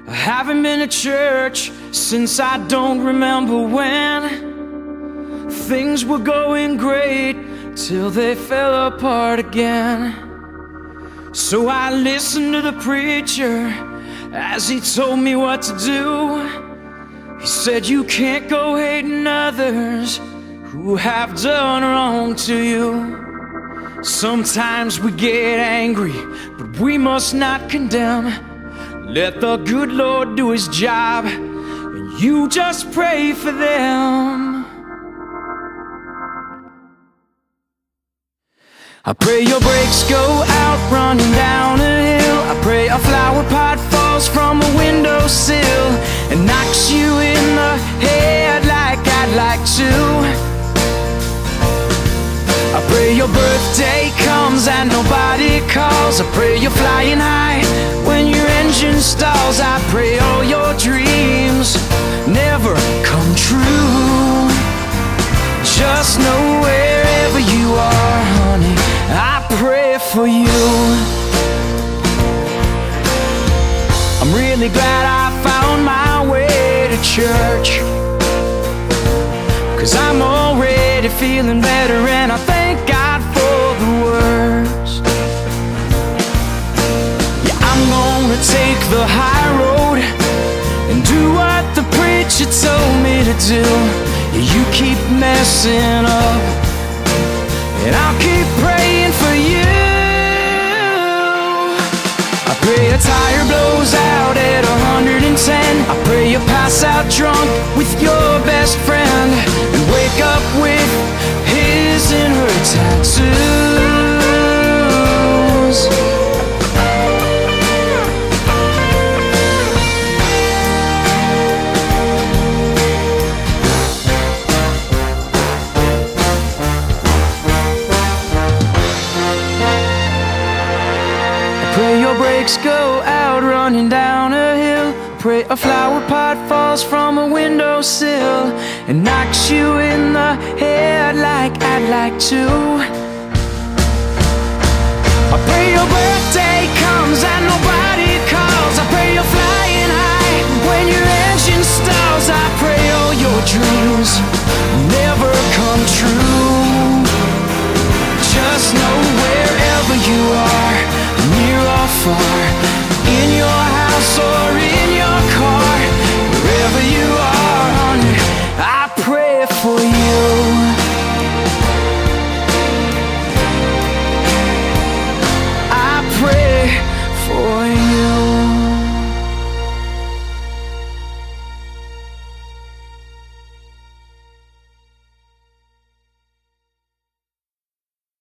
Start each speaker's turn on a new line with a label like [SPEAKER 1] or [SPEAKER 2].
[SPEAKER 1] I haven't been to church since I don't remember when. Things were going great till they fell apart again. So I listened to the preacher as he told me what to do. He said, you can't go hating others who have done wrong to you. Sometimes we get angry, but we must not condemn. Let the good Lord do his job, and you just pray for them. I pray your brakes go out running down a hill. I pray a flower pot falls from a windowsill and knocks you in the head like I'd like to. I pray your birthday comes and nobody calls. I pray you're flying high when your engine stalls. I pray all your dreams never come true. Just know wherever you are, honey, I pray for you. I'm really glad I found my way to church, 'cause I'm already feeling better, and I thank God for the worst. Yeah, I'm gonna take the high road and do what the preacher told me to do. Yeah, you keep messing up and I'll keep praying for you. I pray a tire blows out at 110. I pray you pass out drunk with your best friend and wake up with his and her tattoos. Pray your brakes go out running down a hill. Pray a flower pot falls from a windowsill and knocks you in the head like I'd like to. I pray your